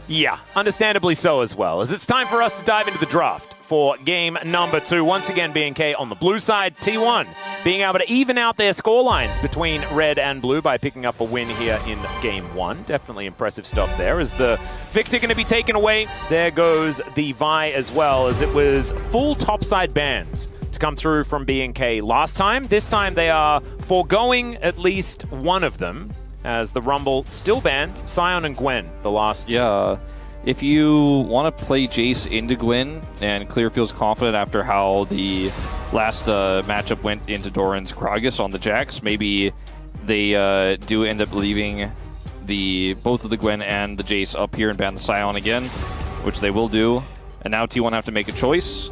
Yeah, understandably so as well, as it's time for us to dive into the draft for game number 2. Once again, BNK on the blue side, T1 being able to even out their scorelines between red and blue by picking up a win here in game 1. Definitely impressive stuff there. Is the Victor going to be taken away? There goes the Vi as well, as it was full topside bans to come through from BNK last time. This time they are foregoing at least one of them, as the Rumble still banned Sion and Gwen, the last two. Yeah, if you want to play Jace into Gwen, and Clear feels confident after how the last matchup went into Doran's Gragas on the Jax, maybe they do end up leaving both of the Gwen and the Jace up here and ban the Sion again, which they will do. And now T1 have to make a choice.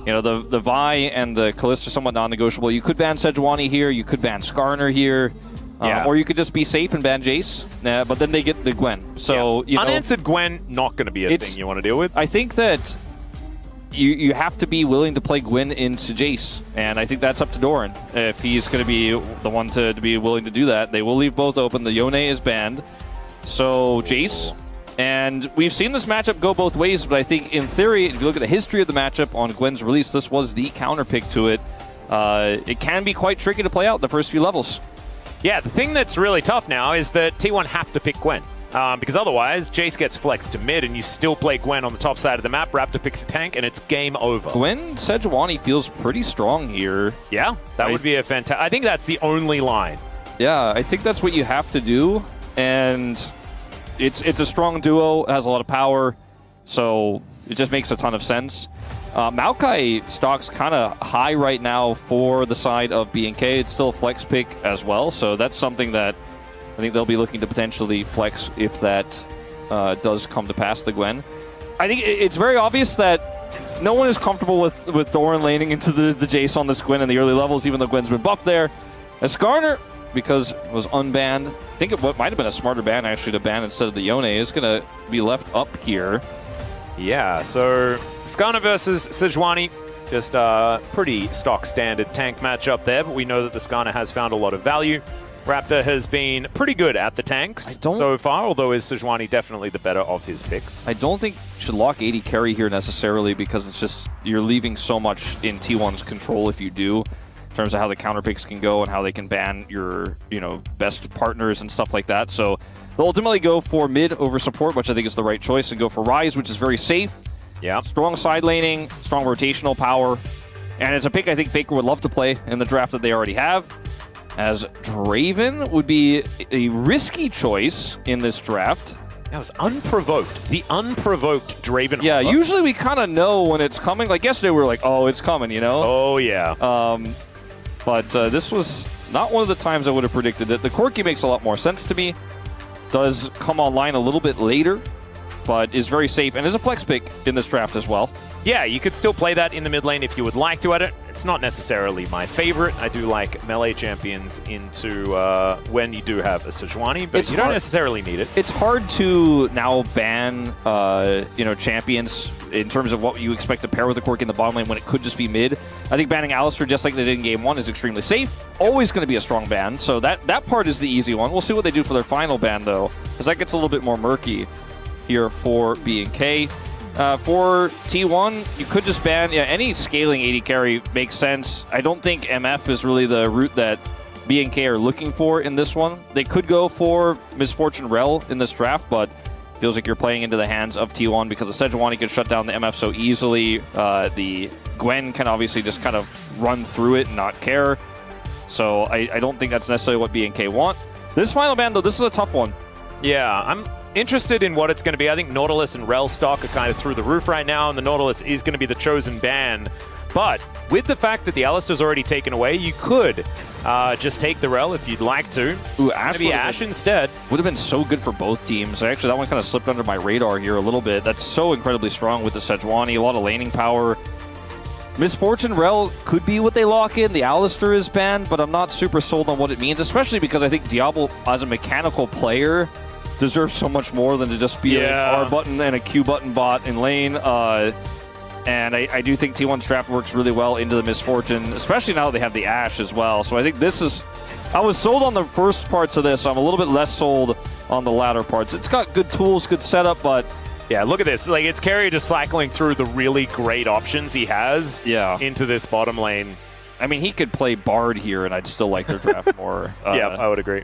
You know, the Vi and the Kalista are somewhat non-negotiable. You could ban Sejuani here, you could ban Skarner here. Yeah. Or you could just be safe and ban Jace, but then they get the Gwen. So, you know, unanswered Gwen, not going to be a thing you want to deal with. I think that you have to be willing to play Gwen into Jace, and I think that's up to Doran. If he's going to be the one to be willing to do that, they will leave both open. The Yone is banned, so Jace. And we've seen this matchup go both ways, but I think in theory, if you look at the history of the matchup on Gwen's release, this was the counter pick to it. It can be quite tricky to play out the first few levels. Yeah, the thing that's really tough now is that T1 have to pick Gwen. Because otherwise, Jace gets flexed to mid, and you still play Gwen on the top side of the map. Raptor picks a tank, and it's game over. Gwen Sejuani feels pretty strong here. Yeah, that would be a fantastic... I think that's the only line. Yeah, I think that's what you have to do, and it's a strong duo, it has a lot of power, so it just makes a ton of sense. Maokai stock's kind of high right now for the side of BNK. It's still a flex pick as well, so that's something that I think they'll be looking to potentially flex if that does come to pass, the Gwen. I think it's very obvious that no one is comfortable with Doran laning into the Jace on this Gwen in the early levels, even though Gwen's been buffed there. As Skarner, because it was unbanned, I think it might have been a smarter ban actually to ban instead of the Yone, is going to be left up here. Yeah, so Skarner versus Sejuani, just a pretty stock standard tank matchup there, but we know that the Skarner has found a lot of value. Raptor has been pretty good at the tanks so far, although is Sejuani definitely the better of his picks. I don't think you should lock AD carry here necessarily, because it's just, you're leaving so much in T1's control if you do, in terms of how the counter picks can go and how they can ban your, best partners and stuff like that. So they'll ultimately go for mid over support, which I think is the right choice, and go for Ryze, which is very safe. Yeah. Strong side laning, strong rotational power, and it's a pick I think Faker would love to play in the draft that they already have, as Draven would be a risky choice in this draft. That was unprovoked. The unprovoked Draven. Yeah, usually we kind of know when it's coming. Like yesterday we were like, oh, it's coming, Oh, yeah. But this was not one of the times I would have predicted it. The Corki makes a lot more sense to me. Does come online a little bit later, but is very safe and is a flex pick in this draft as well. Yeah, you could still play that in the mid lane if you would like to at it. It's not necessarily my favorite. I do like melee champions into when you do have a Sejuani, but you don't necessarily need it. It's hard to now ban, champions in terms of what you expect to pair with the Corki in the bottom lane when it could just be mid. I think banning Alistar, just like they did in Game 1, is extremely safe. Always going to be a strong ban, so that part is the easy one. We'll see what they do for their final ban, though, because that gets a little bit more murky here for BNK. For T1, you could just ban any scaling AD carry makes sense. I don't think MF is really the route that BNK are looking for in this one. They could go for Misfortune Rel in this draft, but feels like you're playing into the hands of T1 because the Sejuani can shut down the MF so easily. The Gwen can obviously just kind of run through it and not care. So I don't think that's necessarily what BNK want. This final ban, though, this is a tough one. Yeah, I'm interested in what it's going to be. I think Nautilus and Rel stock are kind of through the roof right now, and the Nautilus is going to be the chosen ban. But with the fact that the Alistar's already taken away, you could just take the Rel if you'd like to. Ooh, Maybe Ashe instead. Would have been so good for both teams. Actually, that one kind of slipped under my radar here a little bit. That's so incredibly strong with the Sejuani, a lot of laning power. Misfortune Rel could be what they lock in. The Alistar is banned, but I'm not super sold on what it means, especially because I think Diablo, as a mechanical player, deserves so much more than to just be an R button and a Q button bot in lane. And I do think T1's draft works really well into the Misfortune, especially now that they have the Ashe as well. So I think this is... I was sold on the first parts of this. So I'm a little bit less sold on the latter parts. It's got good tools, good setup, but Yeah, look at this. Like, it's Keria just cycling through the really great options he has into this bottom lane. I mean, he could play Bard here, and I'd still like their draft more. Yeah, I would agree.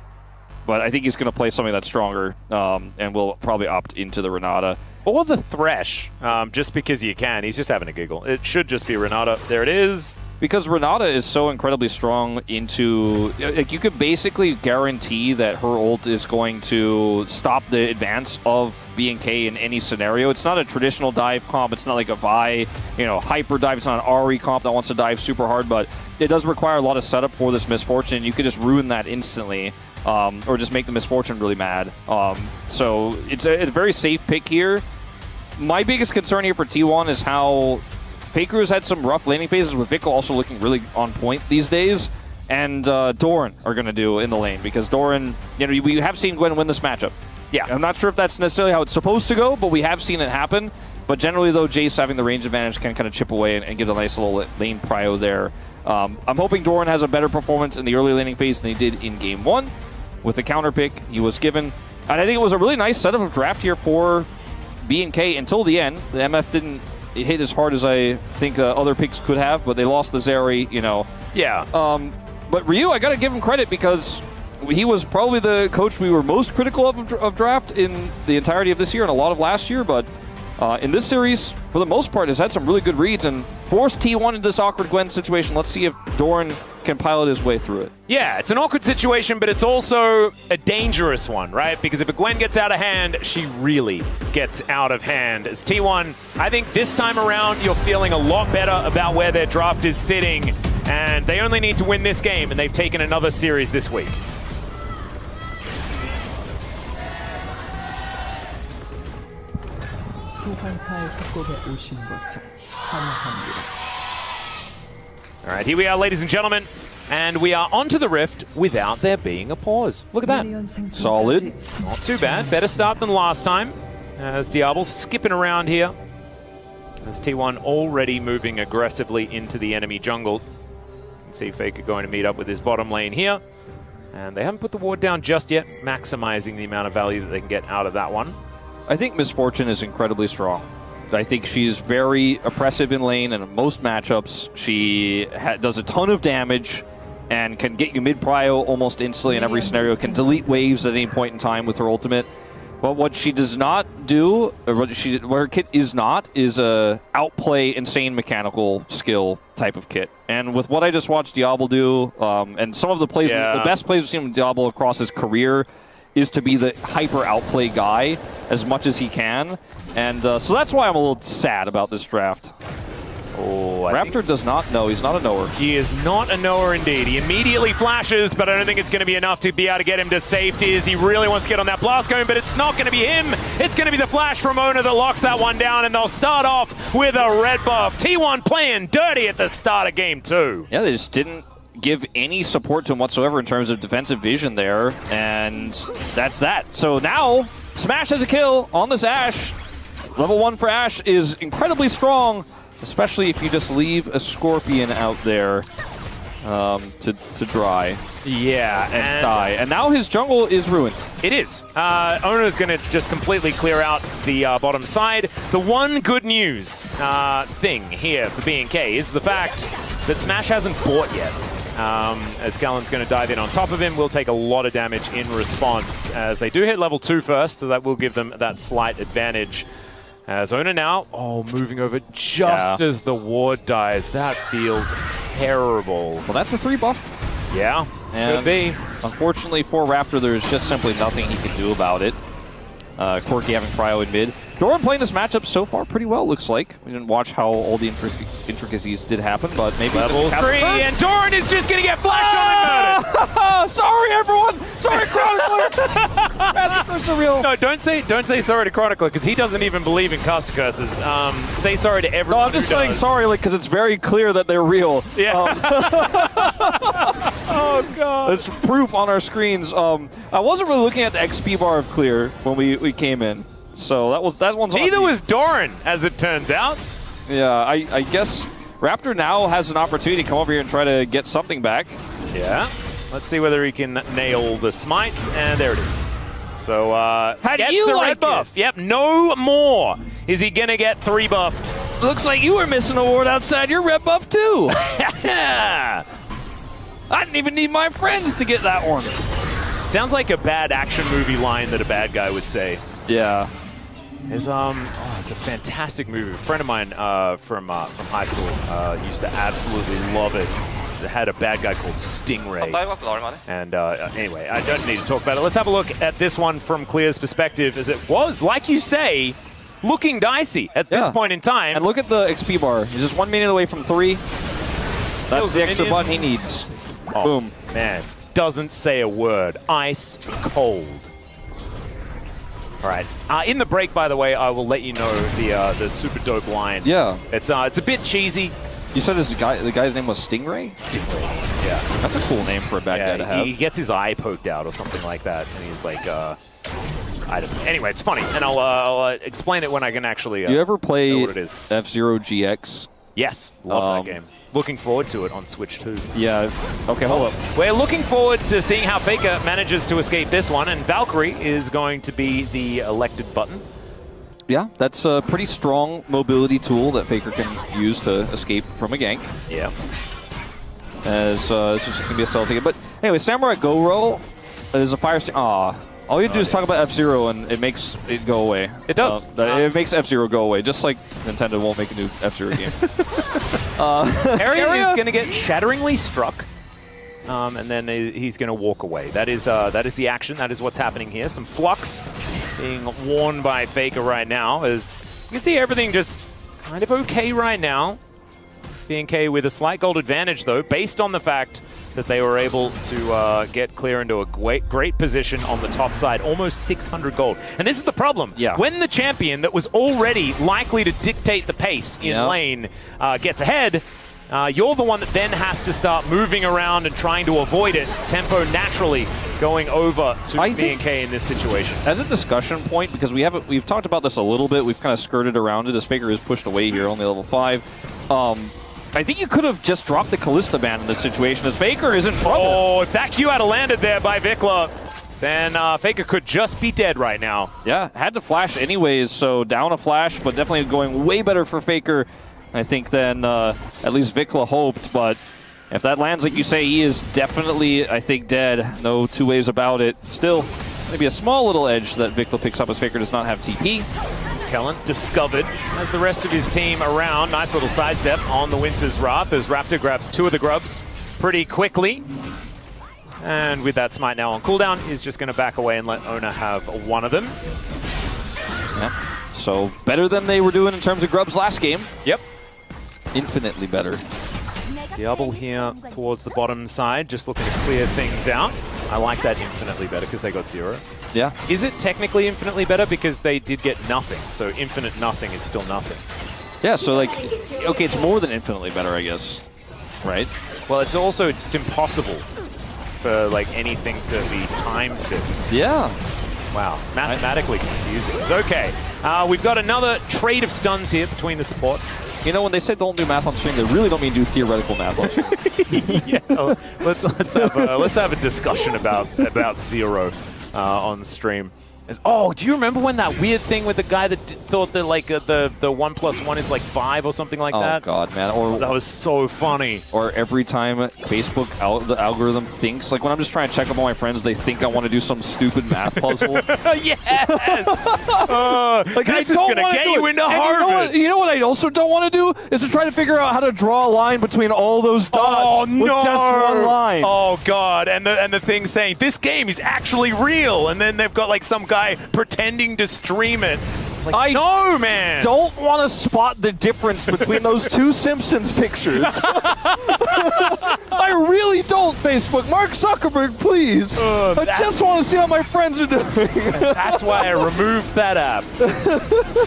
But I think he's going to play something that's stronger, and will probably opt into the Renata. Or the Thresh, just because you can. He's just having a giggle. It should just be Renata. There it is. Because Renata is so incredibly strong into... Like, you could basically guarantee that her ult is going to stop the advance of BNK in any scenario. It's not a traditional dive comp. It's not like a Vi, hyper dive. It's not an Ari comp that wants to dive super hard, but it does require a lot of setup for this Misfortune. You could just ruin that instantly, or just make the Misfortune really mad. So it's a very safe pick here. My biggest concern here for T1 is how Faker's had some rough laning phases, with Vickle also looking really on point these days, and Doran are going to do in the lane, because Doran, we have seen Gwen win this matchup. Yeah. I'm not sure if that's necessarily how it's supposed to go, but we have seen it happen. But generally, though, Jace having the range advantage can kind of chip away and get a nice little lane prio there. I'm hoping Doran has a better performance in the early laning phase than he did in Game 1 with the counter pick he was given. And I think it was a really nice setup of draft here for BNK until the end. The MF didn't hit as hard as I think other picks could have, but they lost the Zeri, Yeah. But Ryu, I got to give him credit, because he was probably the coach we were most critical of draft in the entirety of this year and a lot of last year. But in this series, for the most part, has had some really good reads and forced T1 into this awkward Gwen situation. Let's see if Doran can pilot his way through it. Yeah, it's an awkward situation, but it's also a dangerous one, right? Because if a Gwen gets out of hand, she really gets out of hand. As T1, I think this time around, you're feeling a lot better about where their draft is sitting, and they only need to win this game, and they've taken another series this week. All right, here we are, ladies and gentlemen, and we are onto the Rift without there being a pause. Look at that. Solid. Not too bad. Better start than last time. As Diablo's skipping around here. As T1 already moving aggressively into the enemy jungle. You can see Faker going to meet up with his bottom lane here. And they haven't put the ward down just yet, maximizing the amount of value that they can get out of that one. I think Misfortune is incredibly strong. I think she's very oppressive in lane, and in most matchups, she does a ton of damage and can get you mid-prio almost instantly in every scenario, can delete waves at any point in time with her ultimate. But what she does not do, or what her kit is not, is a outplay insane mechanical skill type of kit. And with what I just watched Diablo do, and some of the plays, the best plays we've seen from Diablo across his career, is to be the hyper outplay guy as much as he can. And so that's why I'm a little sad about this draft. Oh, Raptor does not know. He's not a knower. He is not a knower indeed. He immediately flashes, but I don't think it's going to be enough to be able to get him to safety, as he really wants to get on that blast cone, but it's not going to be him. It's going to be the flash from Oner that locks that one down, and they'll start off with a red buff. T1 playing dirty at the start of Game 2. Yeah, they just didn't give any support to him whatsoever in terms of defensive vision there, and that's that. So now, Smash has a kill on this Ashe. Level 1 for Ashe is incredibly strong, especially if you just leave a Scorpion out there to dry. Yeah, and die. And now his jungle is ruined. It is. Oner's going to just completely clear out the bottom side. The one good news thing here for BNK is the fact that Smash hasn't bought yet. As Gallen's going to dive in on top of him, will take a lot of damage in response, as they do hit level 2 first, so that will give them that slight advantage. As Oner now, moving over just as the ward dies. That feels terrible. Well, that's a 3 buff. Yeah, and could be. Unfortunately for Raptor, there's just simply nothing he can do about it. Corki having prio in mid. Doran playing this matchup so far pretty well, looks like. We didn't watch how all the intricacies did happen, but maybe level 3, and Doran is just going to get flashed on and murdered. Sorry, everyone. Sorry, Chronicler. Master Curse are real. No, don't say sorry to Chronicler, because he doesn't even believe in caster curses. Say sorry to everyone. No, I'm just saying sorry, because it's very clear that they're real. Yeah. Oh god. There's proof on our screens. I wasn't really looking at the XP bar of clear when we came in. So that one's neither was Doran, as it turns out. Yeah, I guess Raptor now has an opportunity to come over here and try to get something back. Yeah. Let's see whether he can nail the smite, and there it is. So, how gets do you a like red buff. Yep, no more. Is he gonna get 3 buffed? Looks like you were missing a ward outside your red buff too. I didn't even need my friends to get that one. Sounds like a bad action movie line that a bad guy would say. Yeah. It's a fantastic movie. A friend of mine from high school used to absolutely love it. It had a bad guy called Stingray. And anyway, I don't need to talk about it. Let's have a look at this one from Clear's perspective, as it was, like you say, looking dicey at this point in time. And look at the XP bar. He's just 1 minute away from 3. That's the extra button he needs. Oh, boom. Man, doesn't say a word. Ice cold. All right. In the break, by the way, I will let you know the super dope line. Yeah. It's a bit cheesy. You said the guy's name was Stingray? Stingray. Yeah. That's a cool name for a bad guy to have. He gets his eye poked out or something like that, and he's like, I don't know. Anyway, it's funny, and I'll explain it when I can actually you ever play know what it is. F-Zero GX? Yes. Love that game. Looking forward to it on Switch 2. Yeah. Okay, hold up. We're looking forward to seeing how Faker manages to escape this one, and Valkyrie is going to be the elected button. Yeah, that's a pretty strong mobility tool that Faker can use to escape from a gank. Yeah. As this is just going to be a sell ticket. But anyway, Samurai Go Roll is a fire stick. Aw. All you do is talk about F-Zero and it makes it go away. It does. It makes F-Zero go away, just like Nintendo won't make a new F-Zero game. Keria is going to get shatteringly struck, and then he's going to walk away. That is the action. That is what's happening here. Some flux being worn by Faker right now. As you can see, everything just kind of okay right now. BNK with a slight gold advantage, though, based on the fact that they were able to get Clear into a great position on the top side, almost 600 gold. And this is the problem. Yeah. When the champion that was already likely to dictate the pace in lane gets ahead, you're the one that then has to start moving around and trying to avoid it. Tempo naturally going over to BNK in this situation. As a discussion point, because we've talked about this a little bit, we've kind of skirted around it as Faker is pushed away here, only level 5. I think you could have just dropped the Kalista ban in this situation as Faker is in trouble. Oh, if that Q had landed there by Vikla, then Faker could just be dead right now. Yeah, had to flash anyways, so down a flash, but definitely going way better for Faker, I think, than at least Vikla hoped. But if that lands like you say, he is definitely, I think, dead. No two ways about it. Still, maybe a small little edge that Vikla picks up as Faker does not have TP. Kellen discovered as the rest of his team around. Nice little sidestep on the Winter's Wrath as Raptor grabs 2 of the grubs pretty quickly. And with that smite now on cooldown, he's just going to back away and let Oner have 1 of them. Yep. So better than they were doing in terms of grubs last game. Yep. Infinitely better. Diablo here towards the bottom side, just looking to clear things out. I like that infinitely better because they got 0. Yeah. Is it technically infinitely better because they did get nothing? So infinite nothing is still nothing. Yeah, so like, okay, it's more than infinitely better, I guess. Right? Well, it's also, it's impossible for like anything to be times it. Yeah. Wow, mathematically confusing. It's okay. We've got another trade of stuns here between the supports. You know, when they said don't do math on stream, they really don't mean do theoretical math on stream. Yeah, let's have a discussion about 0 on stream. Oh, do you remember when that weird thing with the guy that thought that like the 1+1 is like 5 or something like that? Oh god, man! Or that was so funny. Or every time Facebook the algorithm thinks, like when I'm just trying to check up on my friends, they think I want to do some stupid math puzzle. Yes. Like this is gonna get you into Harvard. You know what I also don't want to do is to try to figure out how to draw a line between all those dots with just one line. Oh god! And the thing saying this game is actually real, and then they've got like some guy pretending to stream it. It's like, no, man! Don't want to spot the difference between those 2 Simpsons pictures. I really don't, Facebook. Mark Zuckerberg, please. I just want to see how my friends are doing. That's why I removed that app.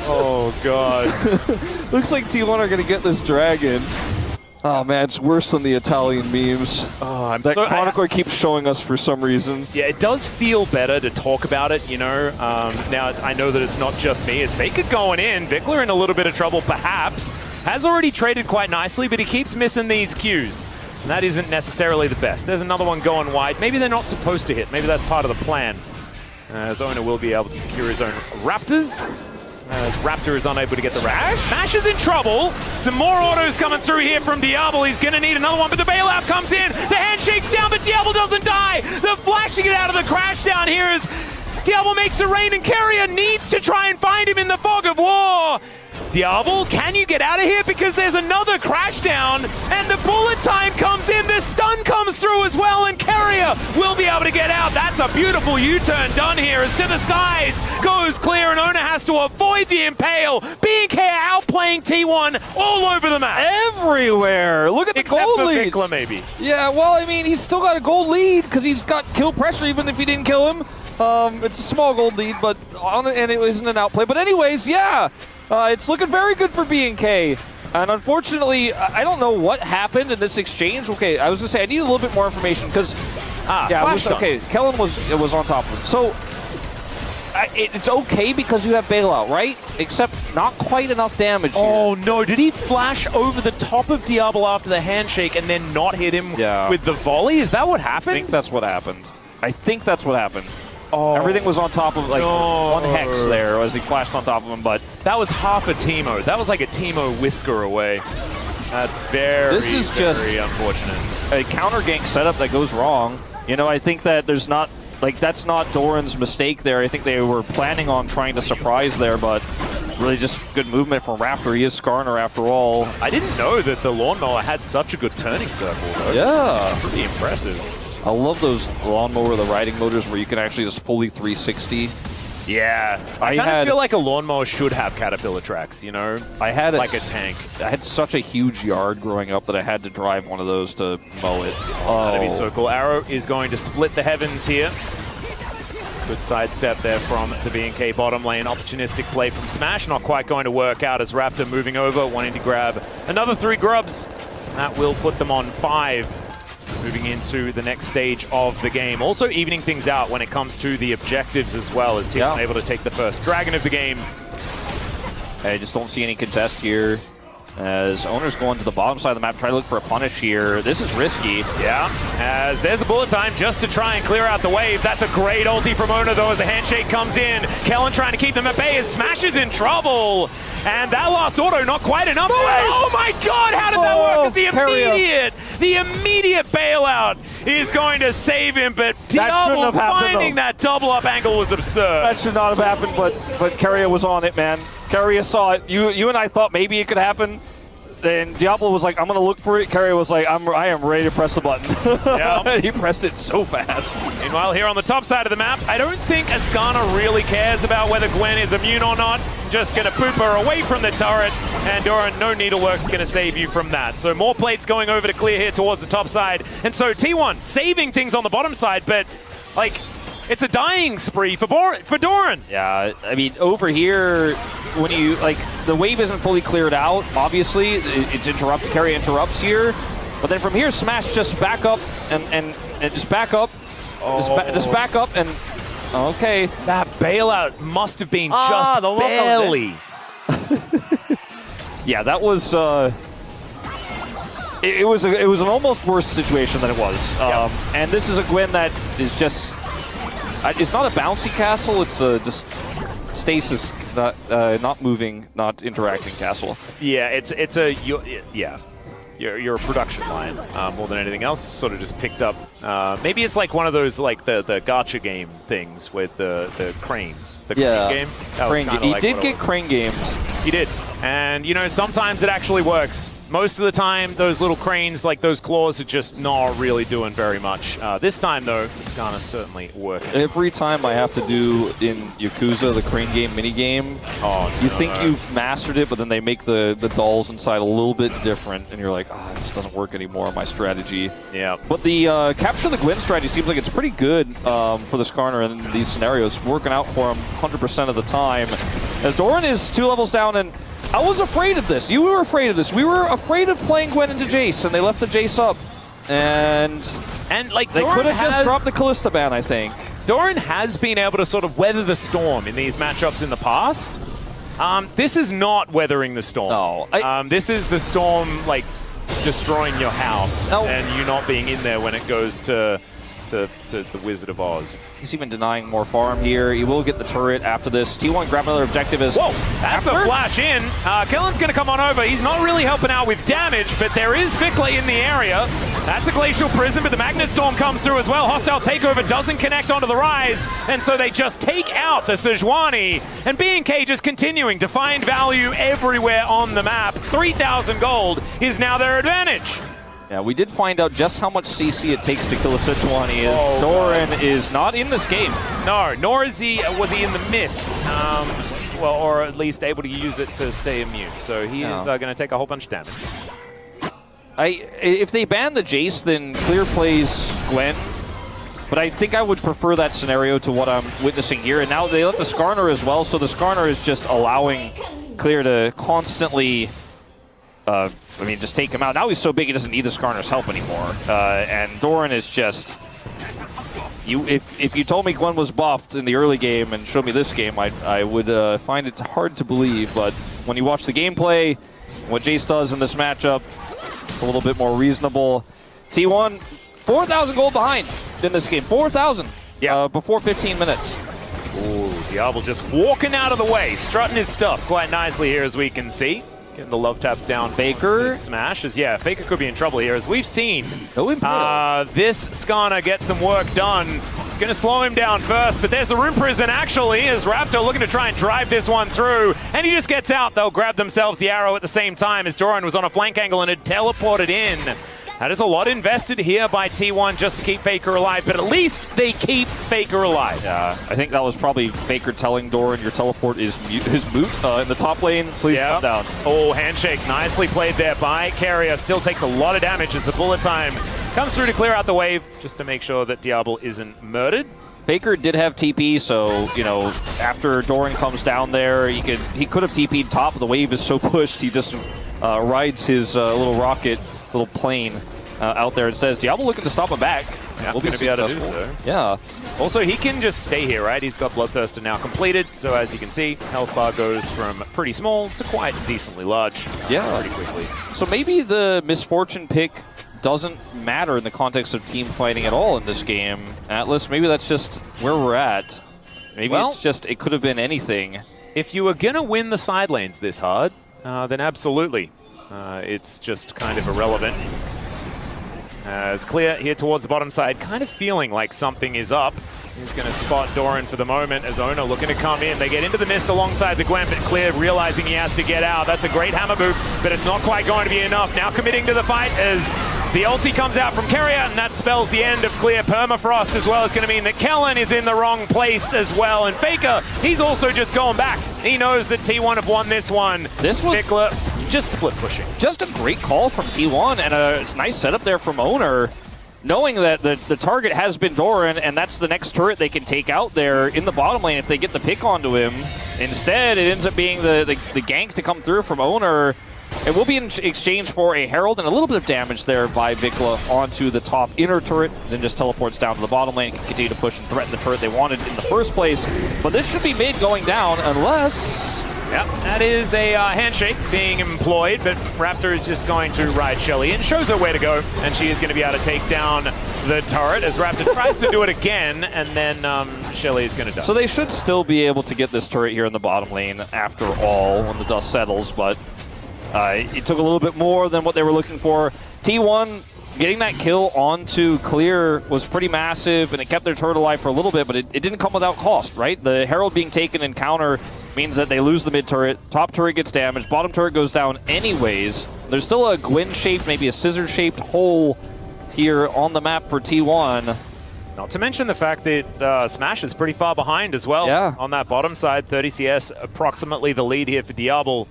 Oh, God. Looks like T1 are going to get this dragon. Oh man, it's worse than the Italian memes. Oh, that chronicler keeps showing us for some reason. Yeah, it does feel better to talk about it, you know. Now, I know that it's not just me. Is Faker going in? Vikla in a little bit of trouble, perhaps. Has already traded quite nicely, but he keeps missing these Qs. And that isn't necessarily the best. There's another one going wide. Maybe they're not supposed to hit. Maybe that's part of the plan. as Oner will be able to secure his own Raptors. As Raptor is unable to get the Rash. Smash is in trouble. Some more autos coming through here from Diablo. He's going to need another one, but the bailout comes in. The handshake's down, but Diablo doesn't die. The flashing it out of the crash down here is Diablo makes the rain, and Keria needs to try and find him in the fog of war. Diablo, can you get out of here? Because there's another crash down, and the bullet time comes in. The stun comes through as well, and Keria will be able to get out. That's a beautiful U-turn done here as To the Skies goes clear, and Oner has to avoid the impale. BNK outplaying T1 all over the map. Everywhere. Look at the gold lead. Except for Vikla, maybe. Yeah, well, I mean, he's still got a gold lead because he's got kill pressure even if he didn't kill him. It's a small gold lead, but and it isn't an outplay. But anyways, yeah. It's looking very good for B&K. And unfortunately, I don't know what happened in this exchange. Okay, I was going to say, I need a little bit more information because... okay, Kellen was on top of him. So, it's okay because you have bailout, right? Except not quite enough damage here. Oh, no. Did he flash over the top of Diablo after the handshake and then not hit him with the volley? Is that what happened? I think that's what happened. Oh, everything was on top of, like, one hex there as he flashed on top of him, but... That was half a Teemo. That was like a Teemo whisker away. That's very unfortunate. A counter gank setup that goes wrong. You know, I think that there's not... Like, that's not Doran's mistake there. I think they were planning on trying to surprise there, but really just good movement from Raptor. He is Skarner after all. I didn't know that the lawnmower had such a good turning circle, though. Yeah. Pretty impressive. I love those lawnmower, the riding motors where you can actually just fully 360. Yeah. I kind of feel like a lawnmower should have caterpillar tracks, you know? I had like a tank. I had such a huge yard growing up that I had to drive one of those to mow it. That'd be so cool. Arrow is going to split the heavens here. Good sidestep there from the B&K bottom lane. Opportunistic play from Smash. Not quite going to work out as Raptor moving over, wanting to grab another 3 grubs. That will put them on 5. Moving into the next stage of the game. Also evening things out when it comes to the objectives as well, as T1 able to take the first dragon of the game. I just don't see any contest here. As Oner's going to the bottom side of the map, try to look for a punish here. This is risky. Yeah, as there's the bullet time just to try and clear out the wave. That's a great ulti from Oner, though, as the handshake comes in. Kellen trying to keep them at bay as Smash is in trouble. And that last auto, not quite enough. Oh my god, how did that work? The immediate bailout is going to save him, but Diablo finding that double up angle was absurd. That should not have happened, but Keria was on it, man. Keria saw it. You and I thought maybe it could happen. Then Diablo was like, I'm going to look for it. Keria was like, I am ready to press the button. Yeah. He pressed it so fast. Meanwhile, here on the top side of the map, I don't think Ascana really cares about whether Gwen is immune or not. Just going to poop her away from the turret. And Doran, no needlework's going to save you from that. So more plates going over to clear here towards the top side. And so T1 saving things on the bottom side, but like, it's a dying spree for Doran. Yeah, I mean, over here, when you, like, the wave isn't fully cleared out, obviously, it's interrupted, Keria interrupts here, but then from here, Smash just back up and just back up, just back up and, okay. That bailout must have been just barely. Yeah, that was, it was an almost worse situation than it was. And this is a Gwen that is just, it's not a bouncy castle, it's just stasis, not moving, not interacting castle. Yeah, you're a production line more than anything else. Sort of just picked up. Maybe it's like one of those like the gacha game things with the cranes. The crane game. He did get crane gamed. He did, and you know sometimes it actually works. Most of the time, those little cranes, like those claws, are just not really doing very much. This time, though, Ascana certainly working. Every time I have to do in Yakuza the crane game minigame, you think you've mastered it, but then they make the dolls inside a little bit different, and you're like, this doesn't work anymore, my strategy. Yeah. But the capture the Gwen strategy seems like it's pretty good for the Skarner in these scenarios, working out for him 100% of the time. As Doran is 2 levels down, and I was afraid of this. You were afraid of this. We were afraid of playing Gwen into Jace, and they left the Jace up. And like they could have just dropped the Kalista ban, I think. Doran has been able to sort of weather the storm in these matchups in the past. This is not weathering the storm. No. This is the storm, like, destroying your house and you not being in there when it goes to to the Wizard of Oz. He's even denying more farm here. He will get the turret after this. T1 grab another objective as... Whoa, that's a flash in. Kellen's going to come on over. He's not really helping out with damage, but there is Vikla in the area. That's a Glacial Prison, but the Magnet Storm comes through as well. Hostile Takeover doesn't connect onto the Rise, and so they just take out the Sejuani. And B&K just continuing to find value everywhere on the map. 3,000 gold is now their advantage. Yeah, we did find out just how much CC it takes to kill a Sejuani. Doran is not in this game. No, nor was he in the mist. Well, or at least able to use it to stay immune. So he is going to take a whole bunch of damage. If they ban the Jace, then Clear plays Gwen. But I think I would prefer that scenario to what I'm witnessing here. And now they let the Skarner as well, so the Skarner is just allowing Clear to constantly... just take him out. Now he's so big he doesn't need the Skarner's help anymore. And Doran is just... If you told me Gwen was buffed in the early game and showed me this game, I would find it hard to believe. But when you watch the gameplay, what Jace does in this matchup, it's a little bit more reasonable. T1, 4,000 gold behind in this game. 4,000 before 15 minutes. Ooh, Diablo just walking out of the way, strutting his stuff quite nicely here as we can see. Getting the love taps down. Faker smashes. Yeah, Faker could be in trouble here, as we've seen. No this Skarner gets some work done. It's going to slow him down first, but there's the Rune Prison actually, as Raptor looking to try and drive this one through, and he just gets out. They'll grab themselves the arrow at the same time as Doran was on a flank angle and had teleported in. That is a lot invested here by T1 just to keep Faker alive, but at least they keep Faker alive. Yeah, I think that was probably Faker telling Doran your teleport is moot in the top lane. Please come down. Oh, handshake nicely played there by Keria. Still takes a lot of damage as the bullet time comes through to clear out the wave just to make sure that Diablo isn't murdered. Faker did have TP, so, after Doran comes down there, he could have TP'd top. The wave is so pushed, he just rides his little rocket, little plane out there and says, Diablo looking to stop him back. Yeah, we'll be able to do so. Yeah. Also, he can just stay here, right? He's got Bloodthirster now completed, so as you can see, health bar goes from pretty small to quite decently large pretty quickly. So maybe the Misfortune pick doesn't matter in the context of team fighting at all in this game. Atlas, maybe that's just where we're at. Maybe it's just, it could have been anything. If you were going to win the side lanes this hard, then absolutely. It's just kind of irrelevant. As Clear here towards the bottom side, kind of feeling like something is up. He's going to spot Doran for the moment as Oner looking to come in. They get into the mist alongside the Gwen, but Clear realizing he has to get out. That's a great hammer boot, but it's not quite going to be enough. Now committing to the fight as the ulti comes out from Keria, and that spells the end of Clear. Permafrost as well is going to mean that Kellen is in the wrong place as well. And Faker, he's also just going back. He knows that T1 have won this one. This was Vikla just split pushing. Just a great call from T1 and a nice setup there from Oner, knowing that the target has been Doran, and that's the next turret they can take out there in the bottom lane if they get the pick onto him. Instead, it ends up being the gank to come through from Oner. It will be in exchange for a Herald and a little bit of damage there by Vikla onto the top inner turret, then just teleports down to the bottom lane, can continue to push and threaten the turret they wanted in the first place. But this should be mid going down unless... Yep, that is a handshake being employed, but Raptor is just going to ride Shelly and shows her where to go, and she is going to be able to take down the turret as Raptor tries to do it again, and then Shelly is going to die. So they should still be able to get this turret here in the bottom lane after all when the dust settles, but it took a little bit more than what they were looking for. T1 getting that kill onto Clear was pretty massive, and it kept their turret alive for a little bit, but it didn't come without cost, right? The Herald being taken in counter means that they lose the mid turret, top turret gets damaged, bottom turret goes down anyways. There's still a Gwen-shaped, maybe a scissor-shaped hole here on the map for T1. Not to mention the fact that Smash is pretty far behind as well on that bottom side. 30 CS, approximately the lead here for Diablo.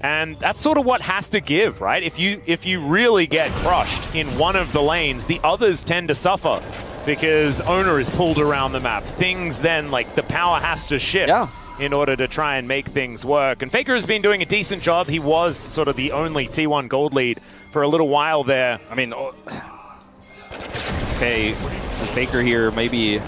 And that's sort of what has to give, right? If you really get crushed in one of the lanes, the others tend to suffer because Oner is pulled around the map. Things then, like, the power has to shift in order to try and make things work. And Faker has been doing a decent job. He was sort of the only T1 gold lead for a little while there. I mean, okay, Faker here maybe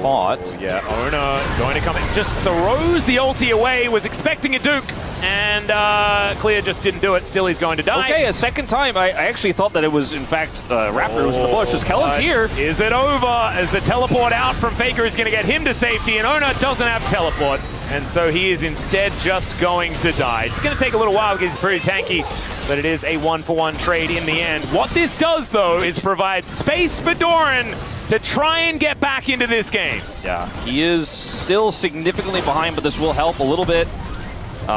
caught. Yeah, Oner going to come in. Just throws the ulti away, was expecting a Duke. and Clear just didn't do it. Still, he's going to die. Okay, a second time. I actually thought that it was, in fact, Raptor was in the bush. As Kellen's here. Is it over? As the teleport out from Faker is going to get him to safety, and Oner doesn't have teleport. And so he is instead just going to die. It's going to take a little while because he's pretty tanky, but it is a 1-for-1 trade in the end. What this does, though, is provide space for Doran to try and get back into this game. Yeah, he is still significantly behind, but this will help a little bit.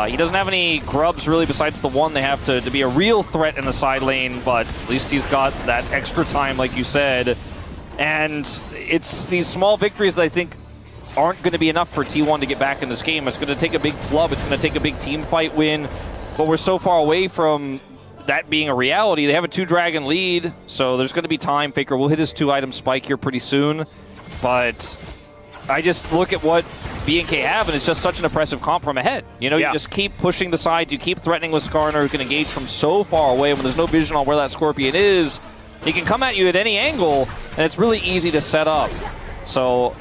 He doesn't have any grubs, really, besides the one they have to be a real threat in the side lane, but at least he's got that extra time, like you said. And it's these small victories that I think aren't going to be enough for T1 to get back in this game. It's going to take a big flub. It's going to take a big team fight win. But we're so far away from that being a reality. They have a 2-dragon lead, so there's going to be time. Faker will hit his 2-item spike here pretty soon. But I just look at what BNK have, and it's just such an impressive comp from ahead. You know, you just keep pushing the sides. You keep threatening with Skarner, who can engage from so far away when there's no vision on where that Scorpion is. He can come at you at any angle, and it's really easy to set up. So,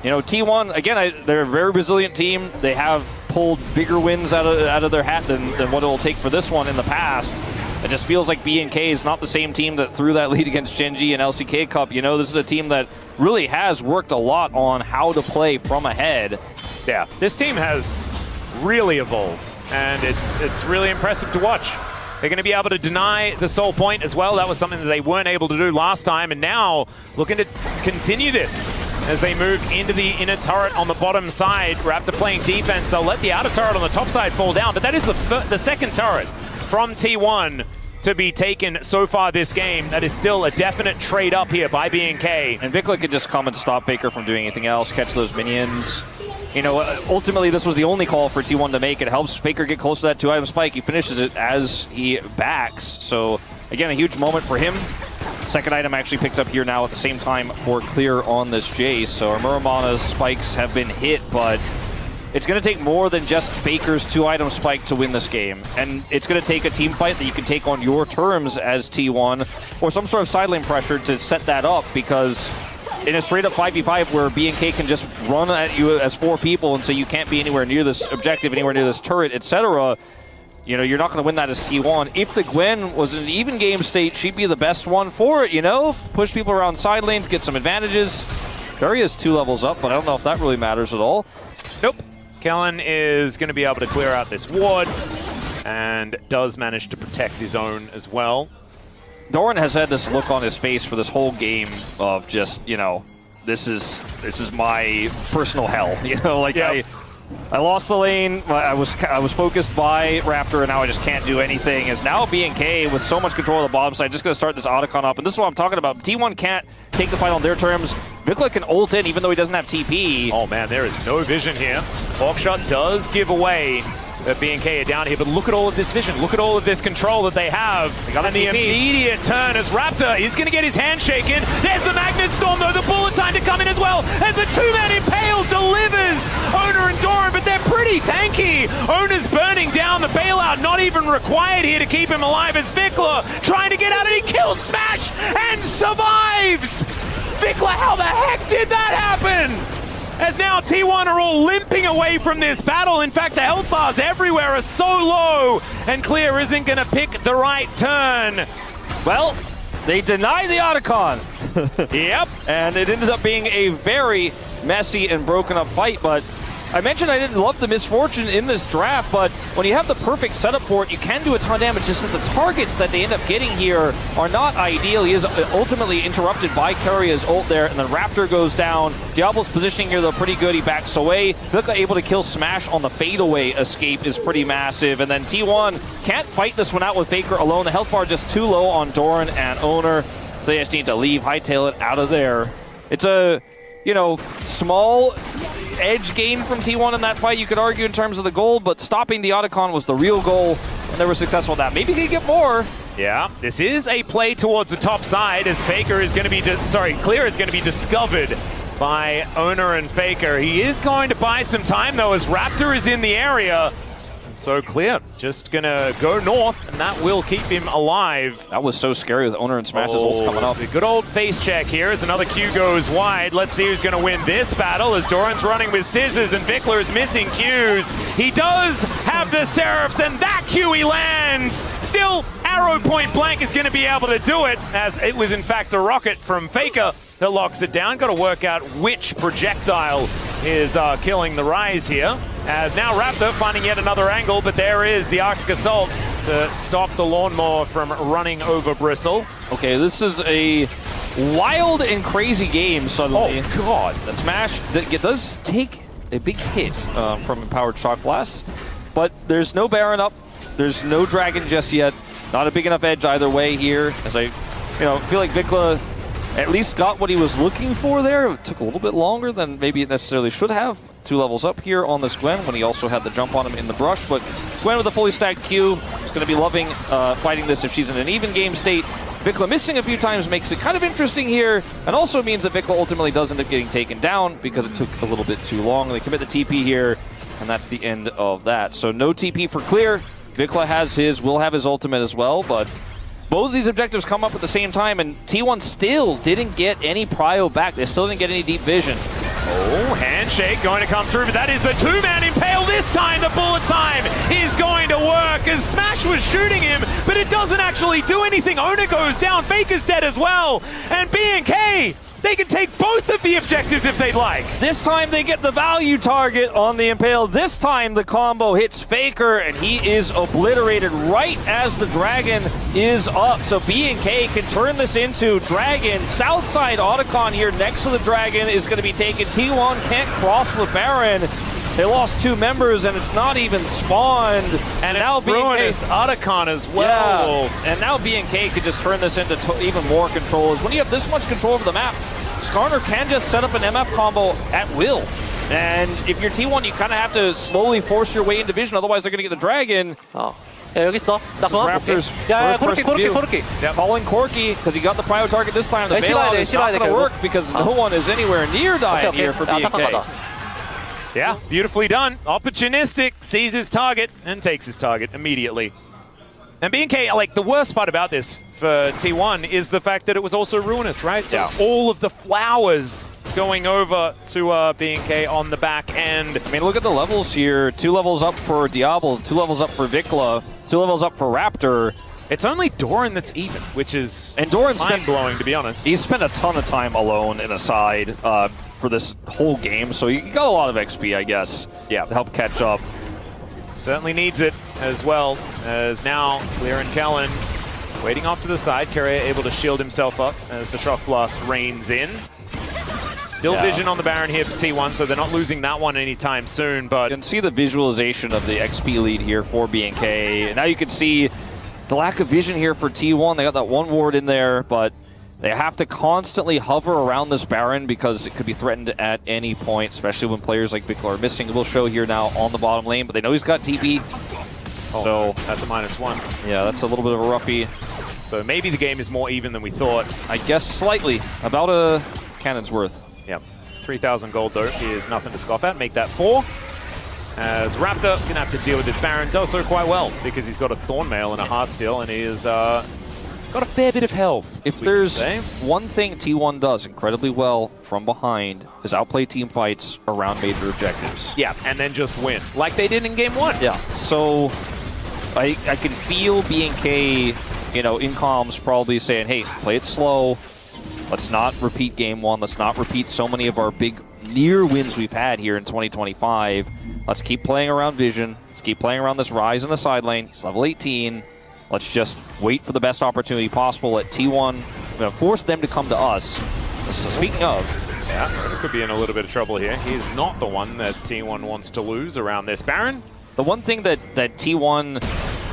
you know, T1, again, they're a very resilient team. They have pulled bigger wins out of their hat than what it will take for this one in the past. It just feels like BNK is not the same team that threw that lead against Gen G and LCK Cup. You know, this is a team that really has worked a lot on how to play from ahead. Yeah, this team has really evolved, and it's really impressive to watch. They're going to be able to deny the soul point as well. That was something that they weren't able to do last time, and now looking to continue this as they move into the inner turret on the bottom side. Raptor playing defense. They'll let the outer turret on the top side fall down, but that is the second turret from T1 to be taken so far this game. That is still a definite trade up here by BNK. And Vikla could just come and stop Faker from doing anything else, catch those minions. You know, ultimately this was the only call for T1 to make. It helps Faker get close to that 2-item spike. He finishes it as he backs. So again, a huge moment for him. Second item actually picked up here now at the same time for Clear on this Jace. So our Muramana's spikes have been hit, but it's going to take more than just Faker's 2-item spike to win this game. And it's going to take a team fight that you can take on your terms as T1, or some sort of side lane pressure to set that up, because in a straight-up 5v5 where BNK can just run at you as 4 people and say you can't be anywhere near this objective, anywhere near this turret, etc., you know, you're not going to win that as T1. If the Gwen was in an even game state, she'd be the best one for it, you know? Push people around side lanes, get some advantages. Keria is 2 levels up, but I don't know if that really matters at all. Nope. Kellen is going to be able to clear out this ward and does manage to protect his own as well. Doran has had this look on his face for this whole game of just, you know, this is my personal hell. You know, like I lost the lane, I was focused by Raptor, and now I just can't do anything. As now BNK with so much control of the bottom side, just going to start this Otacon up, and this is what I'm talking about. T1 can't take the fight on their terms. Vikla can ult in even though he doesn't have TP. Oh man, there is no vision here. Hawkshot does give away that BNK are down here, but look at all of this vision. Look at all of this control that they have. And the immediate turn as Raptor is going to get his hand shaken. There's the Magnet Storm, though. The bullet time to come in as well. As the 2-man Impale delivers Oner and Doran, but they're pretty tanky. Oner's burning down. The bailout not even required here to keep him alive as Vikla trying to get out, and he kills Smash and survives. Vikla, how the heck did that happen? As now T1 are all limping away from this battle. In fact, the health bars everywhere are so low, and Clear isn't going to pick the right turn. Well, they deny the Otacon. Yep. And it ended up being a very messy and broken up fight, but I mentioned I didn't love the misfortune in this draft, but when you have the perfect setup for it, you can do a ton of damage. Just that the targets that they end up getting here are not ideal. He is ultimately interrupted by Keria's ult there, and then Raptor goes down. Diablo's positioning here, though, pretty good. He backs away. Vikla able to kill Smash on the fadeaway escape is pretty massive, and then T1 can't fight this one out with Faker alone. The health bar just too low on Doran and Oner, so they just need to leave, hightail it out of there. It's a, you know, small edge gain from T1 in that fight, you could argue, in terms of the goal, but stopping the Otacon was the real goal, and they were successful at that. Maybe they get more. Yeah, this is a play towards the top side as Faker is going to be, Clear is going to be discovered by Oner and Faker. He is going to buy some time, though, as Raptor is in the area. So Clear just going to go north, and that will keep him alive. That was so scary with Oner and Smash's ults coming up. The good old face check here as another Q goes wide. Let's see who's going to win this battle as Doran's running with scissors and Vikla is missing Qs. He does have the Seraphs, and that QE lands. Still, arrow point blank is going to be able to do it, as it was in fact a rocket from Faker that locks it down. Got to work out which projectile is killing the Rise here. As now Raptor finding yet another angle, but there is the Arctic Assault to stop the Lawnmower from running over Bristle. Okay, this is a wild and crazy game suddenly. Oh, God. The Smash does take a big hit from Empowered Shock Blast, but there's no Baron up. There's no Dragon just yet. Not a big enough edge either way here, as I feel like Vikla at least got what he was looking for there. It took a little bit longer than maybe it necessarily should have. 2 levels up here on this Gwen when he also had the jump on him in the brush, but Gwen with a fully stacked Q is going to be loving fighting this if she's in an even game state. Vikla missing a few times makes it kind of interesting here, and also means that Vikla ultimately does end up getting taken down because it took a little bit too long. They commit the TP here, and that's the end of that. So no TP for clear. Vikla will have his ultimate as well, but both of these objectives come up at the same time, and T1 still didn't get any prio back. They still didn't get any deep vision. Oh, handshake going to come through, but that is the 2-man impale this time. The bullet time is going to work as Smash was shooting him, but it doesn't actually do anything. Oner goes down, Faker's dead as well, and BNK, they can take both of the objectives if they'd like. This time they get the value target on the Impale. This time the combo hits Faker, and he is obliterated right as the Dragon is up. So BNK can turn this into Dragon. Southside Otacon here next to the Dragon is going to be taken. T1 can't cross with Baron. They lost 2 members, and it's not even spawned. And now BNK's Otacon as well. Yeah. And now BNK could just turn this into even more controllers. When you have this much control over the map, Skarner can just set up an MF combo at will. And if you're T1, you kind of have to slowly force your way into vision, otherwise they're going to get the Dragon. 야, 여기 있어. 나 Raptors 코르키. calling Corki because he got the prio target this time. The bailout is not going to work because no one is anywhere near dying here for BNK. Yeah, beautifully done. Opportunistic, sees his target, and takes his target immediately. And BNK, like, the worst part about this for T1 is the fact that it was also ruinous, right? So all of the flowers going over to BNK on the back end. I mean, look at the levels here. 2 levels up for Diablo, 2 levels up for Vikla, 2 levels up for Raptor. It's only Doran that's even, which is Doran's mind-blowing, to be honest. He's spent a ton of time alone in a side for this whole game, so you got a lot of XP, I guess, to help catch up. Certainly needs it as well, as now Clear and Kellen waiting off to the side. Keria able to shield himself up as the Shock Blast rains in. Still vision on the Baron here for T1, so they're not losing that one anytime soon, but... You can see the visualization of the XP lead here for BNK. Now you can see the lack of vision here for T1. They got that 1 ward in there, but they have to constantly hover around this Baron because it could be threatened at any point, especially when players like Vikla are missing. We'll show here now on the bottom lane, but they know he's got TP. So that's a -1. Yeah, that's a little bit of a roughie. So maybe the game is more even than we thought. I guess slightly. About a cannon's worth. Yep. 3,000 gold, though, is nothing to scoff at. Make that 4. As Raptor going to have to deal with this Baron. Does so quite well because he's got a Thornmail and a Heartsteel, and he is got a fair bit of health. If there's one thing T1 does incredibly well from behind is outplay team fights around major objectives. Yeah, and then just win, like they did in Game 1. Yeah, so I can feel BNK, in comms probably saying, hey, play it slow. Let's not repeat Game 1. Let's not repeat so many of our big near wins we've had here in 2025. Let's keep playing around vision. Let's keep playing around this Rise in the side lane. He's level 18. Let's just wait for the best opportunity possible at T1. We're going to force them to come to us. So speaking of... Yeah, could be in a little bit of trouble here. He's not the one that T1 wants to lose around this Baron. The one thing that T1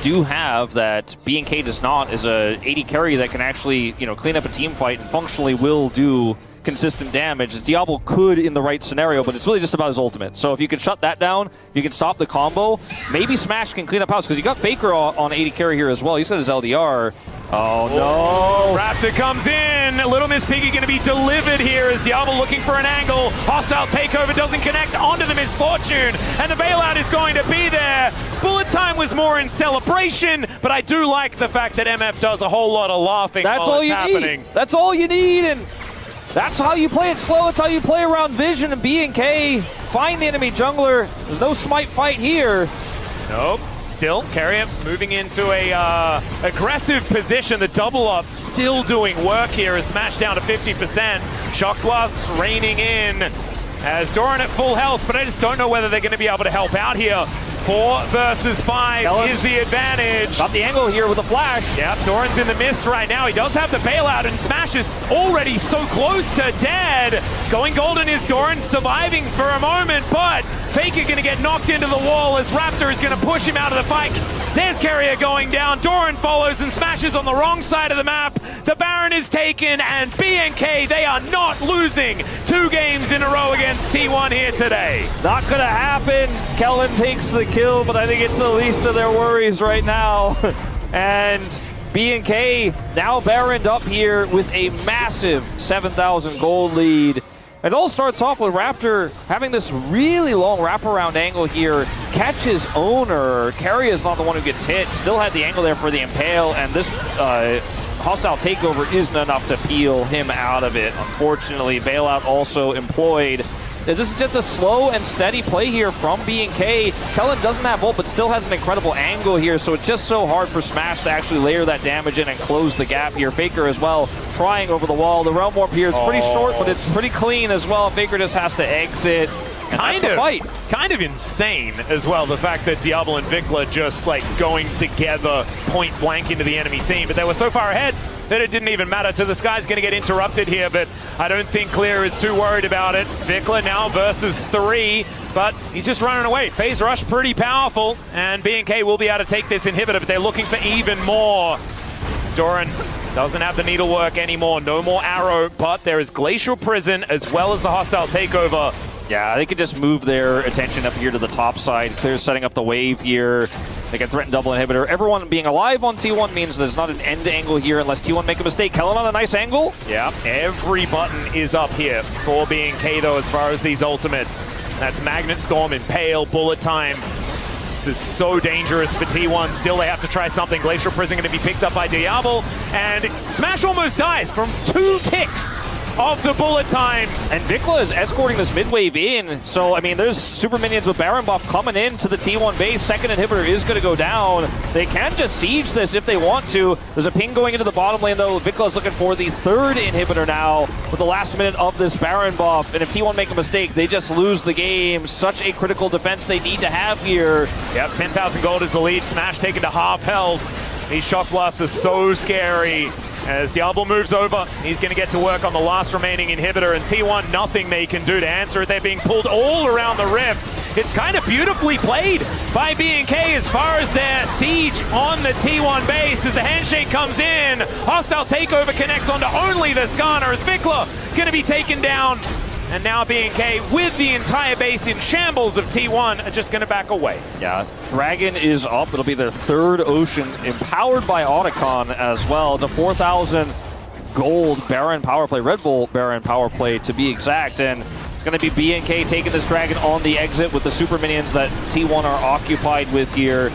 do have that BNK does not is a AD carry that can actually, clean up a team fight and functionally will do consistent damage. Diablo could in the right scenario, but it's really just about his ultimate. So if you can shut that down, you can stop the combo. Maybe Smash can clean up house because you got Faker on AD carry here as well. He's got his LDR. Oh no! Raptor comes in. Little Miss Piggy going to be delivered here as Diablo looking for an angle. Hostile takeover doesn't connect onto the Misfortune, and the bailout is going to be there. Bullet time was more in celebration, but I do like the fact that MF does a whole lot of laughing. That's all you need. That's all you need, and that's how you play it slow. It's how you play around vision and BNK. Find the enemy jungler. There's no smite fight here. Nope. still. Keria moving into a aggressive position. The double up still doing work here as Smash down to 50%. Shock Blasts raining in as Doran at full health, but I just don't know whether they're going to be able to help out here. 4 versus 5 is the advantage. Got the angle here with a flash. Yep, Doran's in the mist right now. He does have the bailout, and Smash is already so close to dead. Going golden is Doran surviving for a moment, but Faker going to get knocked into the wall as Raptor is going to push him out of the fight. There's Keria going down. Doran follows and Smash is on the wrong side of the map. The Baron is taken, and BNK, they are not losing 2 games in a row against T1 here today. Not gonna happen. Kellen takes the kill, but I think it's the least of their worries right now. And BNK now Baroned up here with a massive 7,000 gold lead. It all starts off with Raptor having this really long wraparound angle here. Catches Oner. Keria is not the one who gets hit. Still had the angle there for the Impale, and this hostile takeover isn't enough to peel him out of it. Unfortunately, bailout also employed. This is just a slow and steady play here from B&K. Kellen doesn't have ult, but still has an incredible angle here, so it's just so hard for Smash to actually layer that damage in and close the gap here. Faker as well, trying over the wall. The realm warp here is pretty short, but it's pretty clean as well. Faker just has to exit. Kind of insane as well, the fact that Diablo and Vikla just like going together point blank into the enemy team, but they were so far ahead that it didn't even matter. To the Sky's going to get interrupted here, but I don't think Clear is too worried about it. Vikla now versus 3, but he's just running away. Phase Rush pretty powerful, and B&K will be able to take this inhibitor, but they're looking for even more. Doran doesn't have the needlework anymore, no more arrow, but there is Glacial Prison as well as the hostile takeover. Yeah, they could just move their attention up here to the top side. Clear's setting up the wave here. They can threaten double inhibitor. Everyone being alive on T1 means there's not an end angle here unless T1 make a mistake. Kellen on a nice angle. Yeah, every button is up here for B&K though as far as these ultimates. That's Magnet Storm, Impale, Bullet Time. This is so dangerous for T1. Still, they have to try something. Glacial Prison going to be picked up by Diablo, and Smash almost dies from 2 ticks of the Bullet Time. And Vikla is escorting this mid wave in, so I mean there's super minions with Baron buff coming into the T1 base. Second inhibitor is going to go down. They can just siege this if they want to. There's a ping going into the bottom lane though. Vikla is looking for the 3rd inhibitor now with the last minute of this Baron buff, and if T1 make a mistake they just lose the game. Such a critical defense they need to have here. Yep, 10,000 gold is the lead. Smash taken to half health. These shock blasts are so scary. As Diablo moves over, he's going to get to work on the last remaining inhibitor, and T1, nothing they can do to answer it. They're being pulled all around the rift. It's kind of beautifully played by B&K as far as their siege on the T1 base as the handshake comes in. Hostile takeover connects onto only the Skarner as Vikla going to be taken down. And now B&K, with the entire base in shambles of T1, are just going to back away. Yeah, Dragon is up. It'll be their 3rd Ocean, empowered by Otacon as well. It's a 4,000 gold Baron power play, Red Bull Baron power play to be exact. And it's going to be B&K taking this Dragon on the exit with the super minions that T1 are occupied with here.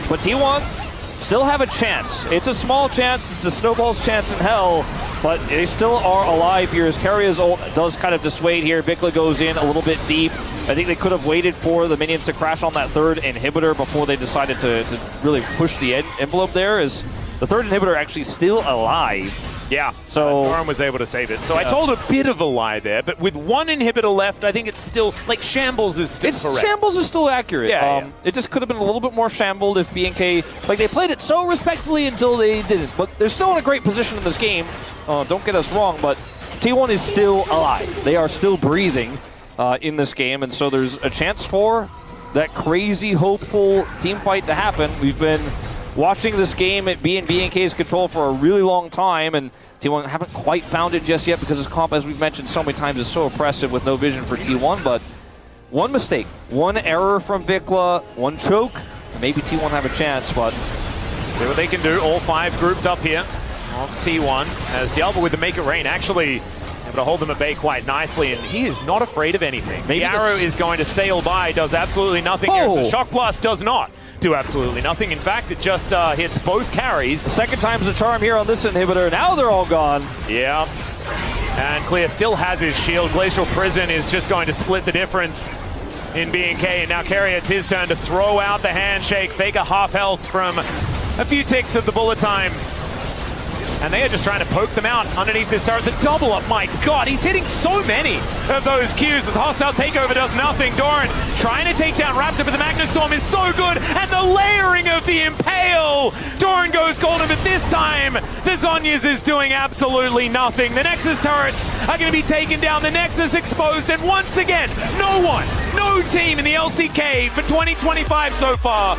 But T1 still have a chance. It's a small chance. It's a snowball's chance in hell. But they still are alive here as Keria's ult does kind of dissuade here. Vikla goes in a little bit deep. I think they could have waited for the minions to crash on that 3rd inhibitor before they decided to really push the envelope there, as the 3rd inhibitor actually still alive. Yeah, so Doran was able to save it. So yeah. I told a bit of a lie there, but with 1 inhibitor left, I think it's still, like, shambles is still correct. Shambles is still accurate. Yeah, It just could have been a little bit more shambled if B&K, like, they played it so respectfully until they didn't. But they're still in a great position in this game. Don't get us wrong, but T1 is still alive. They are still breathing in this game, and so there's a chance for that crazy, hopeful team fight to happen. We've been watching this game at B&K's control for a really long time, and T1 haven't quite found it just yet because this comp, as we've mentioned so many times, is so oppressive with no vision for T1. But 1 mistake, 1 error from Vikla, 1 choke, maybe T1 have a chance, but see what they can do. All 5 grouped up here on T1 as Diablo with the Make It Rain actually able to hold them at bay quite nicely, and he is not afraid of anything. Maybe the arrow is going to sail by, does absolutely nothing here. The Shock Blast does not do absolutely nothing. In fact, it just hits both carries. The 2nd time's the charm here on this inhibitor. Now they're all gone. Yeah. And Clear still has his shield. Glacial Prison is just going to split the difference. in B&K. And now Keria, it's his turn to throw out the handshake. Faker half health from a few ticks of the bullet time. And they are just trying to poke them out underneath this turret. The double up, my God, he's hitting so many of those Qs. The hostile takeover does nothing. Doran trying to take down Raptor, but the Magnustorm is so good. And the layering of the Impale. Doran goes golden, but this time, the Zhonya's is doing absolutely nothing. The Nexus turrets are going to be taken down. The Nexus exposed, and once again, no team in the LCK for 2025 so far